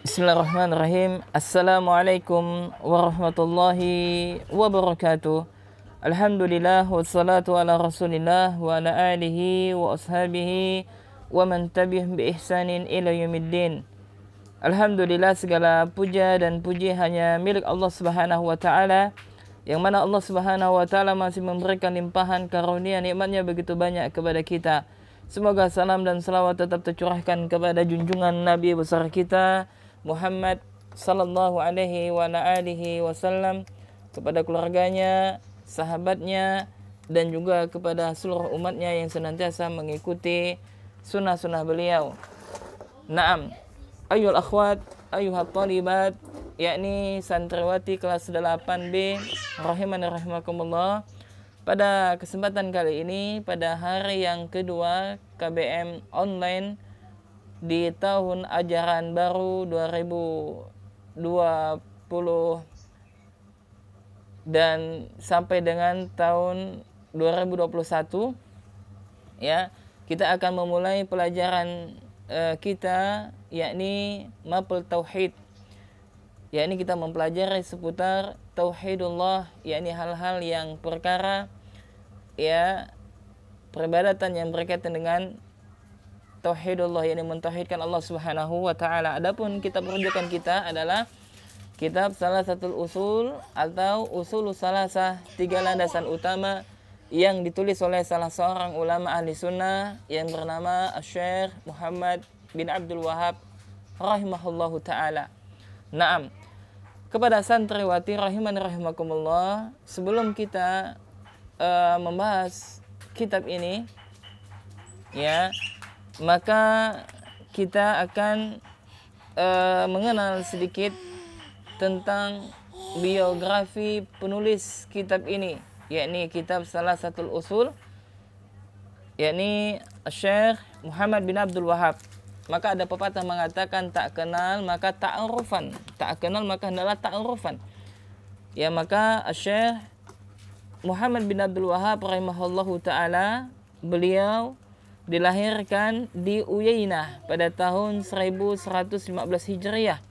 Bismillahirrahmanirrahim. Assalamualaikum warahmatullahi wabarakatuh. Alhamdulillah wassalatu ala rasulillah wa ala alihi wa ashabihi wa man tabi'ahum bi ihsanin ila yaumiddin. Alhamdulillah, segala puja dan puji hanya milik Allah Subhanahu wa taala, yang mana Allah Subhanahu wa taala masih memberikan limpahan karunia nikmatnya begitu banyak kepada kita. Semoga salam dan salawat tetap tercurahkan kepada junjungan Nabi besar kita Muhammad sallallahu alaihi wa alihi wasallam, kepada keluarganya, sahabatnya, dan juga kepada seluruh umatnya yang senantiasa mengikuti sunnah-sunnah beliau. Naam, ayyul akhwat, ayyuhat talibat, yakni santriwati kelas 8B, rahimani rahimakumullah. Pada kesempatan kali ini, pada hari yang kedua KBM online di tahun ajaran baru 2020 dan sampai dengan tahun 2021, ya, kita akan memulai pelajaran kita, yakni mapel tauhid, yakni kita mempelajari seputar tauhidullah, yakni hal-hal yang perkara, ya, peribadatan yang berkaitan dengan tauhidullah, yakni mentauhidkan Allah Subhanahu wa taala. Adapun kitab rujukan kita adalah kitab Salasatul Usul atau Usulus Salasah, 3 landasan utama, yang ditulis oleh salah seorang ulama ahli sunnah yang bernama Syekh Muhammad bin Abdul Wahhab rahimahullahu taala. Naam, kepada santriwati rahimani rahimakumullah, sebelum kita membahas kitab ini, ya, maka kita akan mengenal sedikit tentang biografi penulis kitab ini, yakni kitab Salasatul Usul, yakni Syekh Muhammad bin Abdul Wahhab. Maka ada pepatah mengatakan, tak kenal maka ta'arufan, tak kenal maka hendaklah ta'arufan. Ya, maka Syekh Muhammad bin Abdul Wahhab rahimahullahu taala, beliau dilahirkan di Uyainah pada tahun 1115 Hijriah,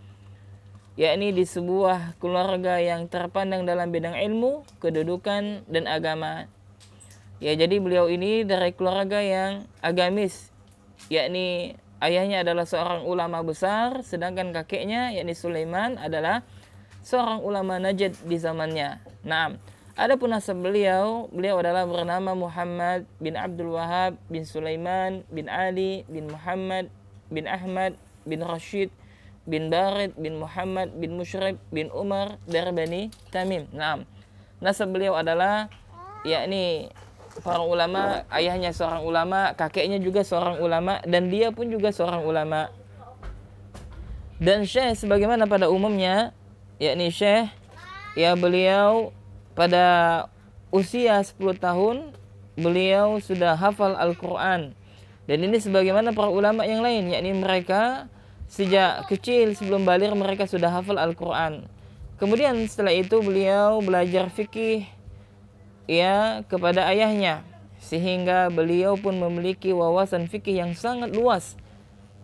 yakni di sebuah keluarga yang terpandang dalam bidang ilmu, kedudukan, dan agama. Ya, jadi beliau ini dari keluarga yang agamis, yakni ayahnya adalah seorang ulama besar, sedangkan kakeknya yakni Sulaiman adalah seorang ulama Najd di zamannya. Nah, adapun nasab beliau adalah bernama Muhammad bin Abdul Wahhab bin Sulaiman bin Ali bin Muhammad bin Ahmad bin Rashid bin Barid bin Muhammad bin Mushrib bin Umar dari Bani Tamim. Nah, nasab beliau adalah yakni para ulama, ayahnya seorang ulama, kakeknya juga seorang ulama, dan dia pun juga seorang ulama. Dan Syekh sebagaimana pada umumnya, yakni Syekh, ya, beliau pada usia 10 tahun beliau sudah hafal Al-Quran. Dan ini sebagaimana para ulama yang lain, yakni mereka sejak kecil sebelum baligh mereka sudah hafal Al-Quran. Kemudian setelah itu beliau belajar fikih, ya, kepada ayahnya, sehingga beliau pun memiliki wawasan fikih yang sangat luas,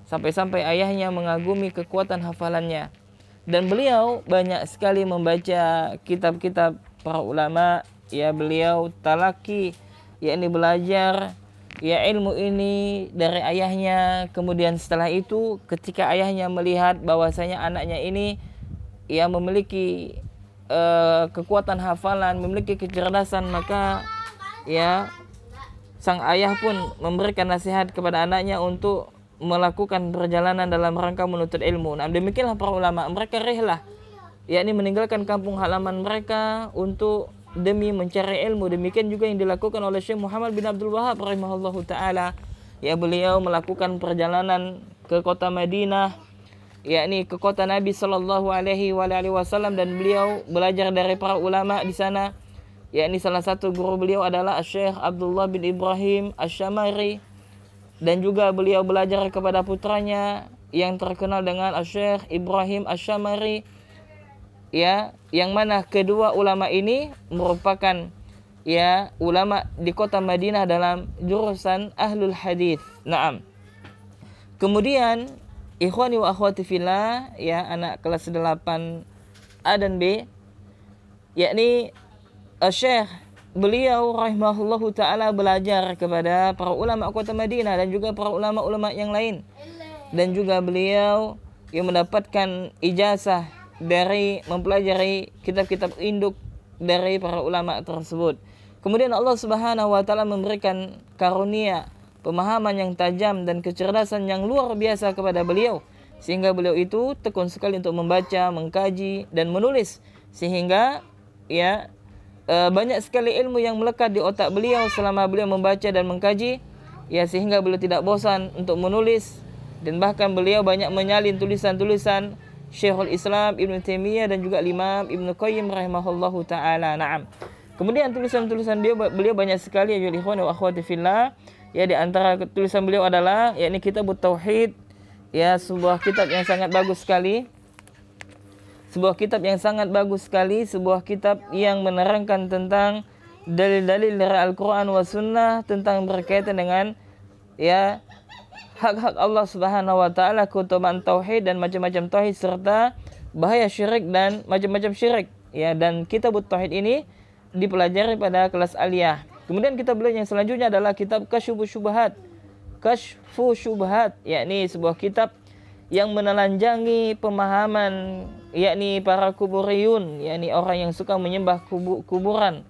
sampai-sampai ayahnya mengagumi kekuatan hafalannya. Dan beliau banyak sekali membaca kitab-kitab para ulama, ya, beliau talaki, yakni belajar, ya, ilmu ini dari ayahnya. Kemudian setelah itu ketika ayahnya melihat bahwasanya anaknya ini, ya, memiliki kekuatan hafalan, memiliki kecerdasan, maka, ya, sang ayah pun memberikan nasihat kepada anaknya untuk melakukan perjalanan dalam rangka menuntut ilmu. Nah, demikianlah para ulama, mereka rihlah, yakni meninggalkan kampung halaman mereka untuk demi mencari ilmu. Demikian juga yang dilakukan oleh Syekh Muhammad bin Abdul Wahhab rahimahullahu taala. Ya, beliau melakukan perjalanan ke kota Madinah, yakni ke kota Nabi sallallahu alaihi wasallam, dan beliau belajar dari para ulama di sana. Yakni salah satu guru beliau adalah Syekh Abdullah bin Ibrahim Asy-Syamari, dan juga beliau belajar kepada putranya yang terkenal dengan Syekh Ibrahim Asy-Syamari, ya, yang mana kedua ulama ini merupakan, ya, ulama di kota Madinah dalam jurusan Ahlul Hadis. Naam. Kemudian ikhwani wa akhwati fillah, ya anak kelas 8 A dan B, yakni Syekh beliau rahimahullahu ta'ala belajar kepada para ulama kota Madinah dan juga para ulama-ulama yang lain. Dan juga beliau yang mendapatkan ijazah dari mempelajari kitab-kitab induk dari para ulama tersebut. Kemudian Allah Subhanahu wa taala memberikan karunia pemahaman yang tajam dan kecerdasan yang luar biasa kepada beliau, sehingga beliau itu tekun sekali untuk membaca, mengkaji dan menulis, sehingga ya banyak sekali ilmu yang melekat di otak beliau selama beliau membaca dan mengkaji, ya sehingga beliau tidak bosan untuk menulis, dan bahkan beliau banyak menyalin tulisan-tulisan Syekhul Islam Ibnu Taimiyah dan juga Imam Ibnu Qayyim rahimahullahu taala. Naam. Kemudian tulisan-tulisan beliau banyak sekali, ya ikhwan wa akhwati fillah. Ya di antara tulisan beliau adalah yakni Kitabut Tauhid, ya sebuah kitab yang sangat bagus sekali. Sebuah kitab yang sangat bagus sekali, sebuah kitab yang menerangkan tentang dalil-dalil dari Al-Qur'an wa Sunnah tentang berkaitan dengan ya hak-hak Allah Subhanahu wa taala, keutamaan tauhid dan macam-macam tauhid serta bahaya syirik dan macam-macam syirik. Ya, dan Kitabut Tauhid ini dipelajari pada kelas aliyah. Kemudian kitab beliau yang selanjutnya adalah kitab Kasyfu Syubhat, yakni sebuah kitab yang menelanjangi pemahaman yakni para kuburiyun, yakni orang yang suka menyembah kuburan,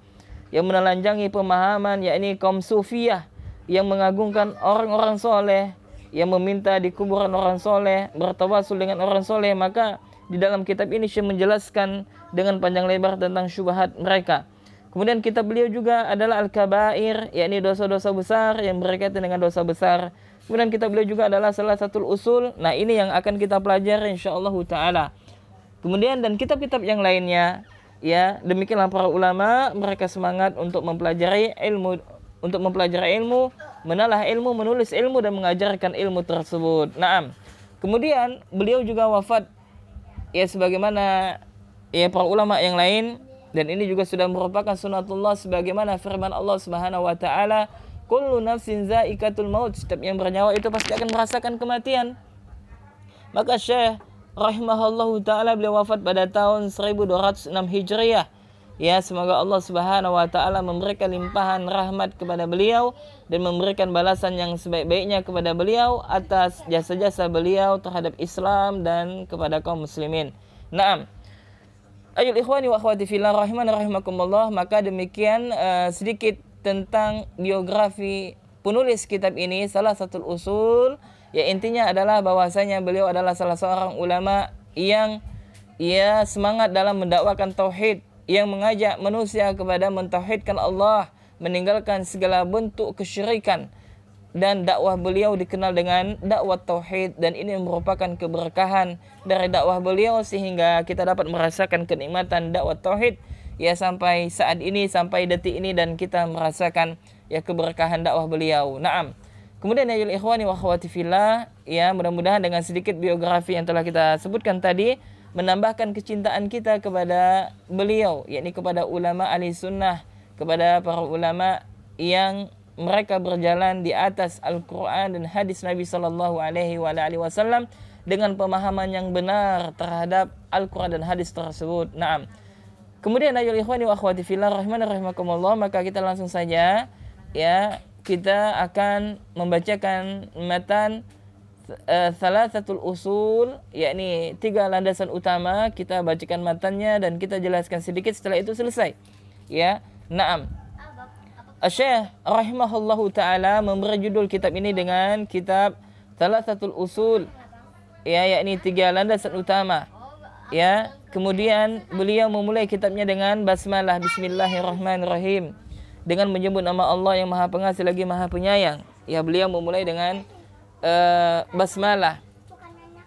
yang menelanjangi pemahaman yakni kaum sufiyah yang mengagungkan orang-orang soleh, yang meminta di kuburan orang soleh, bertawasul dengan orang soleh. Maka di dalam kitab ini Syekh menjelaskan dengan panjang lebar tentang syubhat mereka. Kemudian kitab beliau juga adalah Al-Kabair, yakni dosa-dosa besar yang berkaitan dengan dosa besar. Kemudian kitab beliau juga adalah salah satu usul. Nah, ini yang akan kita pelajari insyaallah taala. Kemudian dan kitab-kitab yang lainnya, ya demikianlah para ulama, mereka semangat untuk mempelajari ilmu, menelaah ilmu, menulis ilmu dan mengajarkan ilmu tersebut. Naam. Kemudian beliau juga wafat ya sebagaimana ya para ulama yang lain, dan ini juga sudah merupakan sunatullah sebagaimana firman Allah Subhanahu wa taala, kullu nafsin za'iqatul maut, setiap yang bernyawa itu pasti akan merasakan kematian. Maka Syekh rahimahullahu taala beliau wafat pada tahun 1206 Hijriah. Ya, semoga Allah Subhanahu wa taala memberikan limpahan rahmat kepada beliau dan memberikan balasan yang sebaik-baiknya kepada beliau atas jasa-jasa beliau terhadap Islam dan kepada kaum muslimin. Naam. Ayol ikhwani wa akhwati fillah rahimani rahimakumullah, maka demikian sedikit tentang biografi penulis kitab ini. Salah satu usul, ya intinya adalah bahwasanya beliau adalah salah seorang ulama yang ia semangat dalam mendakwakan tauhid, yang mengajak manusia kepada mentauhidkan Allah, meninggalkan segala bentuk kesyirikan. Dan dakwah beliau dikenal dengan dakwah tauhid, dan ini merupakan keberkahan dari dakwah beliau sehingga kita dapat merasakan kenikmatan dakwah tauhid ya sampai saat ini, sampai detik ini, dan kita merasakan ya keberkahan dakwah beliau. Naam. Kemudian ya ikhwani wa akhwati fillah, ya mudah-mudahan dengan sedikit biografi yang telah kita sebutkan tadi menambahkan kecintaan kita kepada beliau, yakni kepada ulama ahli sunnah, kepada para ulama yang mereka berjalan di atas Al-Quran dan hadis Nabi Sallallahu Alaihi Wasallam dengan pemahaman yang benar terhadap Al-Quran dan hadis tersebut. Naam. Kemudian ayol ikhwani wa akhwati fillah rahimani rahimakumullah, maka kita langsung saja ya kita akan membacakan matan Thalathatul Usul, yakni 3 landasan utama. Kita bacakan matannya dan kita jelaskan sedikit, setelah itu selesai. Ya. Naam. Syekh rahimahullahu taala memberi judul kitab ini dengan kitab Thalathatul Usul, ya yakni 3 landasan utama. Ya, kemudian beliau memulai kitabnya dengan basmalah, bismillahirrahmanirrahim, dengan menyebut nama Allah yang Maha Pengasih lagi Maha Penyayang. Ya, beliau memulai dengan basmalah.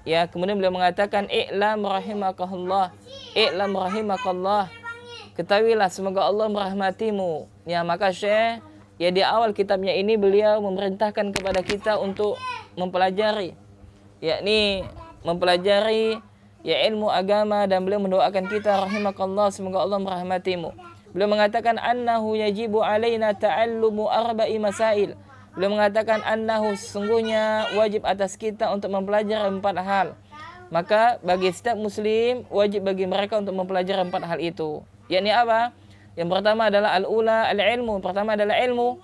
Ya, kemudian beliau mengatakan i'lam rahimakallah, i'lam rahimakallah, ketahuilah semoga Allah merahmatimu. Ya, maka Syekh ya di awal kitabnya ini beliau memerintahkan kepada kita untuk mempelajari, yakni mempelajari ya ilmu agama, dan beliau mendoakan kita rahimakallah, semoga Allah merahmatimu. Beliau mengatakan annahu yajibu alaina ta'allumu arba'i masail, Beliau mengatakan annahu, sesungguhnya wajib atas kita untuk mempelajari 4 hal. Maka bagi setiap muslim wajib bagi mereka untuk mempelajari 4 hal itu. Yakni apa? Yang pertama adalah al-ula al-ilmu. Pertama adalah ilmu.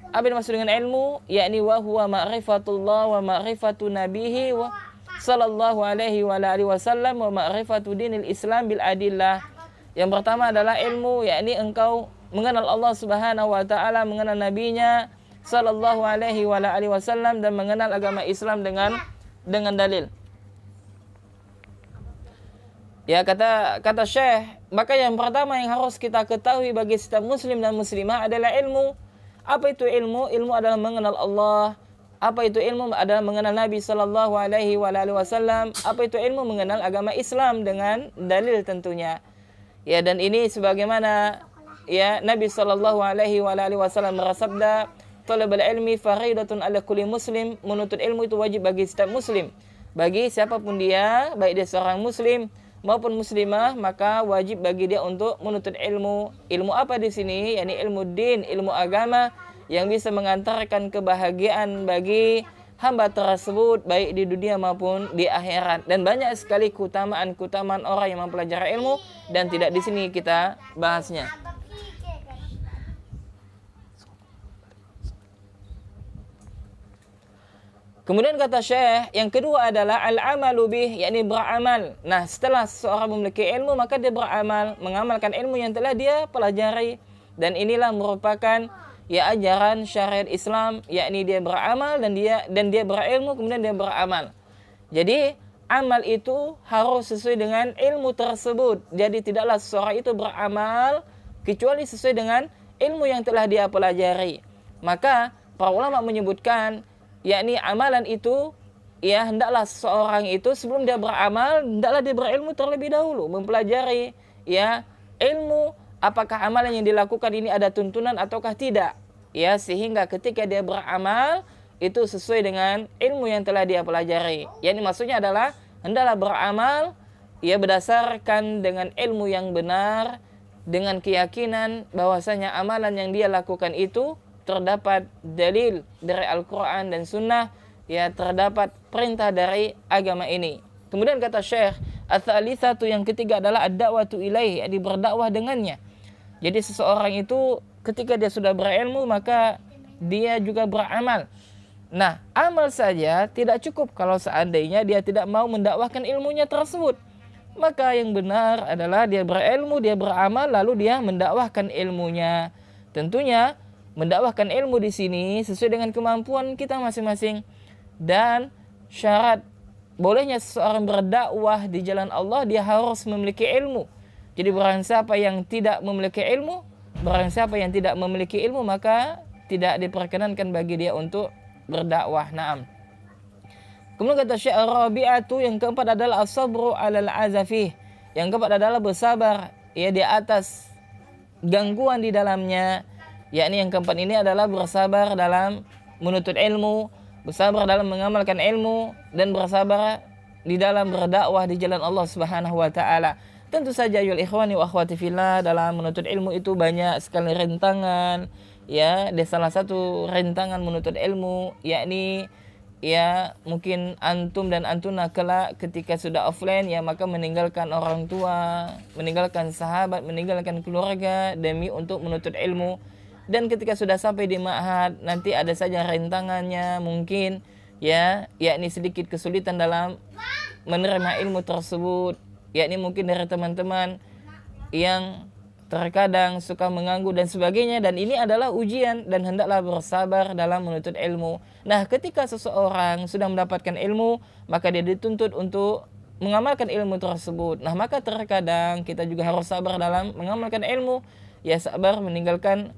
Apa yang dimaksud dengan ilmu? Yakni wa huwa ma'rifatullah wa ma'rifatu nabihi wa sallallahu alaihi wa alihi wasallam wa ma'rifatu dinil Islam bil adillah. Yang pertama adalah ilmu, yakni engkau mengenal Allah Subhanahu wa taala, mengenal nabinya sallallahu alaihi wa alihi wasallam, dan mengenal agama Islam dengan dalil. Ya, kata Syekh, maka yang pertama yang harus kita ketahui bagi setiap muslim dan muslimah adalah ilmu. Apa itu ilmu? Ilmu adalah mengenal Allah. Apa itu ilmu? Adalah mengenal Nabi sallallahu alaihi wasallam. Apa itu ilmu? Mengenal agama Islam dengan dalil tentunya. Ya, dan ini sebagaimana ya Nabi sallallahu alaihi wasallam bersabda, "Talabul ilmi fariidatun 'ala kulli muslim." Menuntut ilmu itu wajib bagi setiap muslim. Bagi siapapun dia, baik dia seorang muslim maupun muslimah, maka wajib bagi dia untuk menuntut ilmu. Ilmu apa di sini? yakni ilmu din, ilmu agama yang bisa mengantarkan kebahagiaan bagi hamba tersebut baik di dunia maupun di akhirat. Dan banyak sekali keutamaan orang yang mempelajari ilmu, dan tidak di sini kita bahasnya. Kemudian kata Syekh, yang kedua adalah al-amalu bih, yakni beramal. Nah, setelah seseorang memiliki ilmu, maka dia beramal, mengamalkan ilmu yang telah dia pelajari. Dan inilah merupakan ya ajaran syariat Islam, yakni dia beramal dan dia berilmu, kemudian dia beramal. Jadi, amal itu harus sesuai dengan ilmu tersebut. Jadi tidaklah seseorang itu beramal kecuali sesuai dengan ilmu yang telah dia pelajari. Maka para ulama menyebutkan, yakni amalan itu, ya hendaklah seseorang itu sebelum dia beramal, hendaklah dia berilmu terlebih dahulu, mempelajari ya ilmu apakah amalan yang dilakukan ini ada tuntunan ataukah tidak, ya sehingga ketika dia beramal itu sesuai dengan ilmu yang telah dia pelajari. Yakni maksudnya adalah hendaklah beramal ya berdasarkan dengan ilmu yang benar, dengan keyakinan bahwasanya amalan yang dia lakukan itu terdapat dalil dari Al-Quran dan Sunnah, ya terdapat perintah dari agama ini. Kemudian kata Syekh, ats-tsalitsatu, yang ketiga adalah ad-da'watu ilaih, yakni berdakwah dengannya. Jadi seseorang itu ketika dia sudah berilmu, maka dia juga beramal. Nah, amal saja tidak cukup kalau seandainya dia tidak mau mendakwahkan ilmunya tersebut. Maka yang benar adalah dia berilmu, dia beramal, lalu dia mendakwahkan ilmunya. Tentunya mendakwahkan ilmu di sini sesuai dengan kemampuan kita masing-masing, dan syarat bolehnya seseorang berdakwah di jalan Allah dia harus memiliki ilmu. Jadi barang siapa yang tidak memiliki ilmu, maka tidak diperkenankan bagi dia untuk berdakwah. Naam. Kemudian kata Syekh Rabi'atu, yang keempat adalah as-sabru 'alal azafih. Yang keempat adalah bersabar ya di atas gangguan di dalamnya. Yakni yang keempat ini adalah bersabar dalam menuntut ilmu, bersabar dalam mengamalkan ilmu, dan bersabar di dalam berdakwah di jalan Allah Subhanahu wa taala. Tentu saja yul ikhwani wa akhwati fillah, dalam menuntut ilmu itu banyak sekali rintangan. Ya, ada salah satu rintangan menuntut ilmu yakni ya mungkin antum dan antuna kelak ketika sudah offline ya maka meninggalkan orang tua, meninggalkan sahabat, meninggalkan keluarga demi untuk menuntut ilmu. Dan ketika sudah sampai di ma'had, nanti ada saja rintangannya mungkin ya, yakni sedikit kesulitan dalam menerima ilmu tersebut, yakni mungkin dari teman-teman yang terkadang suka mengganggu dan sebagainya, dan ini adalah ujian dan hendaklah bersabar dalam menuntut ilmu. Nah, ketika seseorang sudah mendapatkan ilmu, maka dia dituntut untuk mengamalkan ilmu tersebut. Nah, maka terkadang kita juga harus sabar dalam mengamalkan ilmu, ya sabar meninggalkan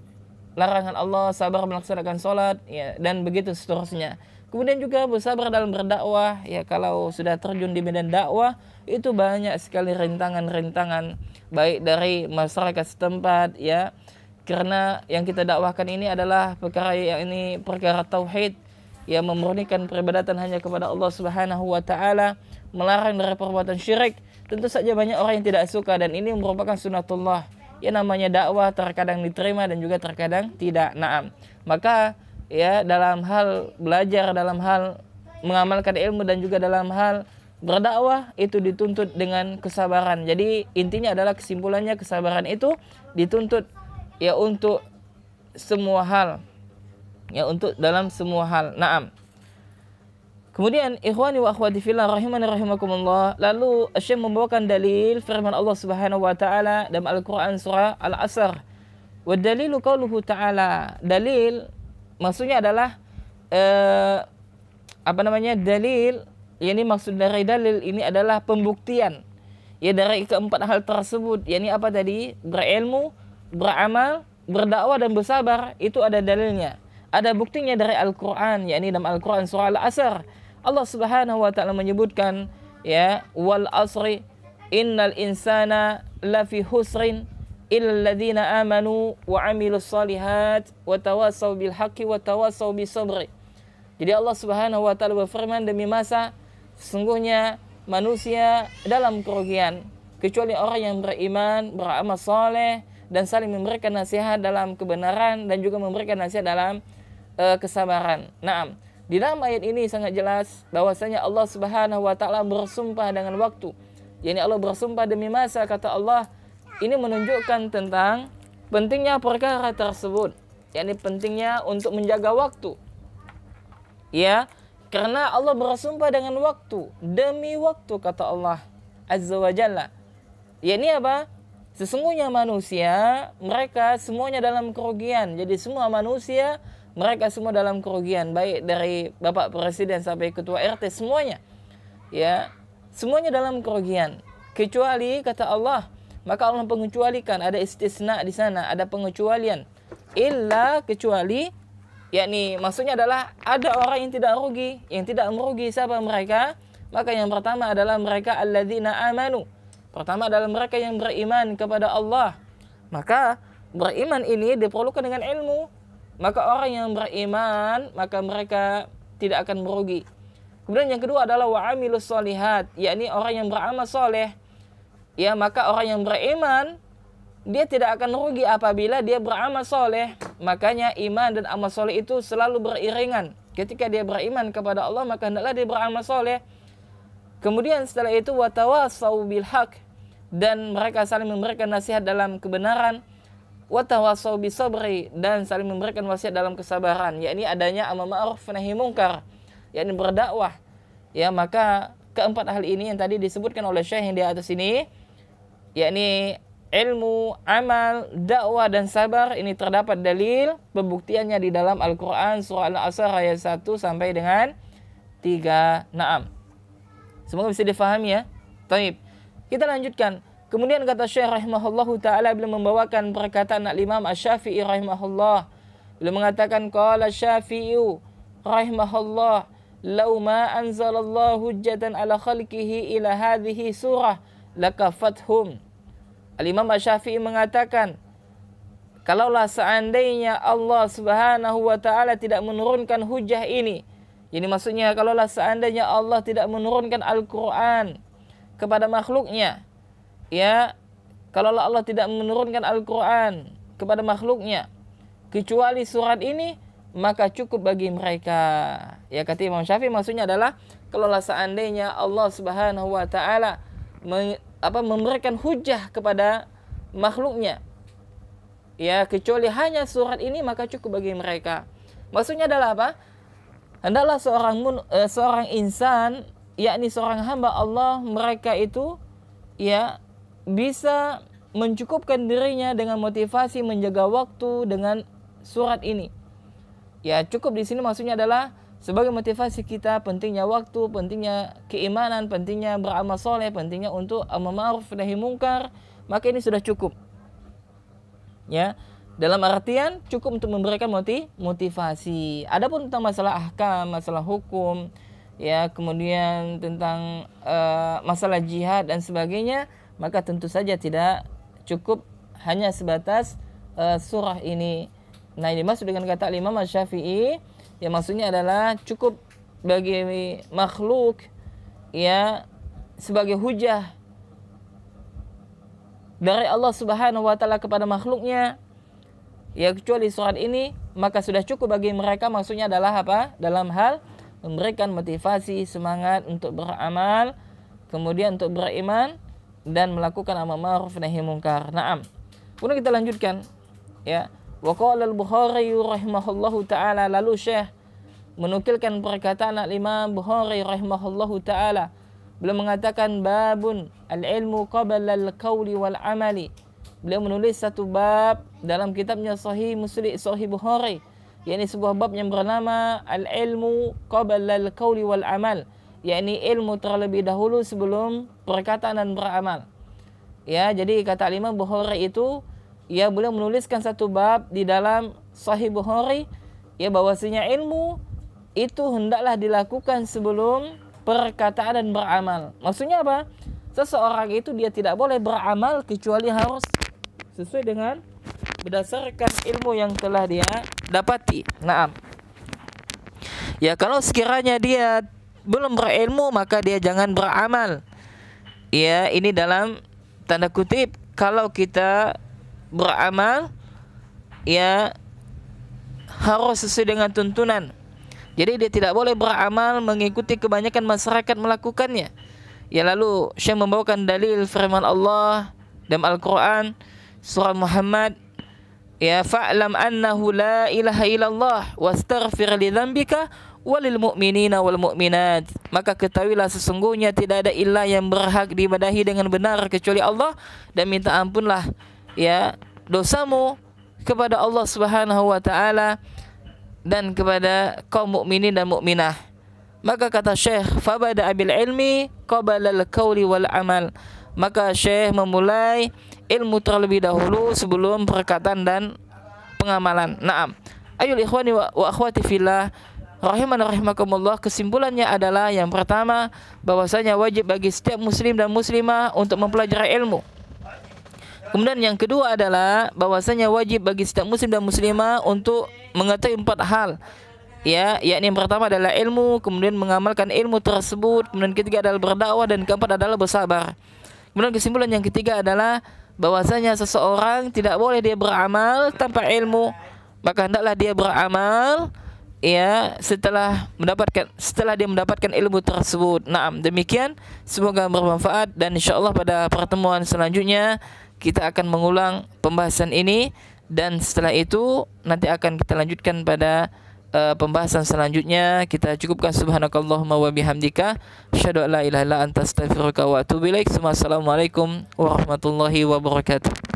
larangan Allah, sabar melaksanakan sholat, ya, dan begitu seterusnya. Kemudian juga bersabar dalam berdakwah, ya kalau sudah terjun di medan dakwah itu banyak sekali rintangan-rintangan baik dari masyarakat setempat, ya karena yang kita dakwahkan ini adalah perkara tauhid, ya memurnikan peribadatan hanya kepada Allah Subhanahu wa taala, melarang dari perbuatan syirik. Tentu saja banyak orang yang tidak suka, dan ini merupakan sunatullah. Ya namanya dakwah terkadang diterima dan juga terkadang tidak. Naam. Maka ya dalam hal belajar, dalam hal mengamalkan ilmu, dan juga dalam hal berdakwah itu dituntut dengan kesabaran. Jadi intinya adalah, kesimpulannya, kesabaran itu dituntut ya untuk semua hal, ya untuk dalam semua hal. Naam. Kemudian ikhwani wa akhwati fillah rahimani rahimakumullah, lalu Syekh membawakan dalil firman Allah Subhanahu wa taala dalam Al-Qur'an surah Al-Asr. Wa dalilu qauluhu ta'ala. Dalil maksudnya adalah dalil, yakni maksud dari dalil ini adalah pembuktian ya dari keempat hal tersebut, yakni apa tadi? Berilmu, beramal, berdakwah, dan bersabar. Itu ada dalilnya, ada buktinya dari Al-Qur'an, yakni dalam Al-Qur'an surah Al-Asr Allah Subhanahu wa taala menyebutkan ya, wal asri innal insana lafi husrin illal ladzina amanu wa amilus solihat wa tawassaw bil haqqi wa tawassaw bis sabri. Jadi Allah Subhanahu wa taala berfirman, demi masa sesungguhnya manusia dalam kerugian kecuali orang yang beriman, beramal soleh, dan saling memberikan nasihat dalam kebenaran, dan juga memberikan nasihat dalam kesabaran. Naam. Di dalam ayat ini sangat jelas bahwasanya Allah Subhanahu wa taala bersumpah dengan waktu. Yani Allah bersumpah demi masa, kata Allah. Ini menunjukkan tentang pentingnya perkara tersebut, yakni pentingnya untuk menjaga waktu. Ya, karena Allah bersumpah dengan waktu, demi waktu, kata Allah Azza wa Jalla. Yakni apa? Sesungguhnya manusia, mereka semuanya dalam kerugian. Jadi semua manusia, mereka semua dalam kerugian, baik dari Bapak Presiden sampai Ketua RT, semuanya ya, semuanya dalam kerugian, kecuali, kata Allah, maka Allah mengecualikan, ada istisna di sana, ada pengecualian, illa, kecuali, yakni maksudnya adalah ada orang yang tidak rugi. Yang tidak merugi siapa mereka? Maka yang pertama adalah mereka alladzina amanu. Pertama adalah mereka yang beriman kepada Allah. Maka beriman ini diperlukan dengan ilmu. Maka orang yang beriman, maka mereka tidak akan merugi. Kemudian yang kedua adalah wa amilus solihat, yakni orang yang beramal soleh. Ya, maka orang yang beriman, dia tidak akan rugi apabila dia beramal soleh. Makanya iman dan amal soleh itu selalu beriringan. Ketika dia beriman kepada Allah, maka hendaklah dia beramal soleh. Kemudian setelah itu wa tawassaw bil haq, dan mereka saling memberikan nasihat dalam kebenaran. Wa tawassaw bis sabri, dan saling memberikan wasiat dalam kesabaran, yakni adanya amar ma'ruf nahi munkar, yakni berdakwah. Ya, maka keempat hal ini yang tadi disebutkan oleh Syekh yang di atas ini, yakni ilmu, amal, dakwah, dan sabar, ini terdapat dalil pembuktiannya di dalam Al-Qur'an surah Al-Asr ayat 1 sampai dengan 3. Naam. Semoga bisa difahami ya. Taib. Kita lanjutkan. Kemudian kata Syekh rahimahullahu ta'ala, beliau membawakan perkataan Al-Imam Asy-Syafi'i rahimahullah. Beliau mengatakan, qala Syafi'u rahimahullah, law ma anzalallahu hujjatan ala khalqihi ila hadhihi surah lakafathum. Al-Imam Asy-Syafi'i mengatakan, kalaulah seandainya Allah Subhanahu wa ta'ala tidak menurunkan hujah ini, jadi maksudnya kalaulah seandainya Allah tidak menurunkan Al-Quran kepada makhluknya, ya, kalau Allah tidak menurunkan Al-Quran kepada makhluknya kecuali surat ini, maka cukup bagi mereka. Ya, kata Imam Syafi'i maksudnya adalah kalau seandainya Allah Subhanahu wa taala memberikan hujah kepada makhluknya, ya, kecuali hanya surat ini, maka cukup bagi mereka. Maksudnya adalah apa? Hendaklah seorang insan, yakni seorang hamba Allah, mereka itu ya bisa mencukupkan dirinya dengan motivasi menjaga waktu dengan surat ini. Ya, cukup di sini maksudnya adalah sebagai motivasi kita, pentingnya waktu, pentingnya keimanan, pentingnya beramal soleh, pentingnya untuk amar ma'ruf nahi munkar, maka ini sudah cukup. Ya, dalam artian cukup untuk memberikan motivasi. Adapun tentang masalah ahkam, masalah hukum, ya, kemudian tentang masalah jihad dan sebagainya, maka tentu saja tidak cukup hanya sebatas surah ini. Nah, ini maksud dengan kata Imam Asy-Syafi'i, ya maksudnya adalah cukup bagi makhluk, ya, sebagai hujah dari Allah Subhanahu wa taala kepada makhluknya, ya kecuali surat ini, maka sudah cukup bagi mereka. Maksudnya adalah apa? Dalam hal memberikan motivasi, semangat untuk beramal, kemudian untuk beriman dan melakukan amal ma'ruf nahi munkar. Naam. Kemudian kita lanjutkan, ya. Wa qala al-Bukhari rahimahullahu taala, lalu Syekh menukilkan perkataan Imam Bukhari rahimahullahu taala. Beliau mengatakan babun al-ilmu qabla al-qawli wal amali. Beliau menulis satu bab dalam kitabnya Sahih Muslim, Sahih Bukhari, yakni sebuah bab yang bernama al-ilmu qabla al-qawli wal amal, yakni ilmu terlebih dahulu sebelum perkataan dan beramal. Ya, jadi kata Imam Bukhari itu, ya, beliau menuliskan satu bab di dalam Sahih Bukhari, ya, bahwasanya ilmu itu hendaklah dilakukan sebelum perkataan dan beramal. Maksudnya apa? Seseorang itu dia tidak boleh beramal kecuali harus sesuai dengan berdasarkan ilmu yang telah dia dapati. Naam. Ya, kalau sekiranya dia belum berilmu, maka dia jangan beramal. Ya, ini dalam tanda kutip, kalau kita beramal, ya, harus sesuai dengan tuntunan. Jadi dia tidak boleh beramal mengikuti kebanyakan masyarakat melakukannya. Ya, lalu Syekh membawakan dalil firman Allah dalam Al-Quran surah Muhammad, ya, fa'lam annahu la ilaha illallah wastaghfir li dzambika walil mu'minina wal mu'minat. Maka ketahuilah sesungguhnya tidak ada ilah yang berhak diibadahi dengan benar kecuali Allah, dan minta ampunlah, ya, dosamu kepada Allah Subhanahu wa taala dan kepada kaum mukminin dan mukminah. Maka kata Syekh, fabada bil ilmi qabla al-qawli wal amal. Maka Syekh memulai ilmu terlebih dahulu sebelum perkataan dan pengamalan. Naam. Ayul ikhwani wa akhwati fillah, rahimana rahimakumullah, kesimpulannya adalah yang pertama, bahwasanya wajib bagi setiap muslim dan muslimah untuk mempelajari ilmu. Kemudian yang kedua adalah bahwasanya wajib bagi setiap muslim dan muslimah untuk mengetahui 4 hal. Ya, yakni yang pertama adalah ilmu, kemudian mengamalkan ilmu tersebut, kemudian ketiga adalah berdakwah, dan keempat adalah bersabar. Kemudian kesimpulan yang ketiga adalah bahwasanya seseorang tidak boleh dia beramal tanpa ilmu, maka hendaklah dia beramal, ya, setelah dia mendapatkan ilmu tersebut. Naam, demikian, semoga bermanfaat, dan insyaallah pada pertemuan selanjutnya kita akan mengulang pembahasan ini, dan setelah itu nanti akan kita lanjutkan pada pembahasan selanjutnya. Kita cukupkan. Subhanakallahumma wa bihamdika asyhadu an la ilaha illa anta astaghfiruka wa atubu ilaik. Assalamualaikum warahmatullahi wabarakatuh.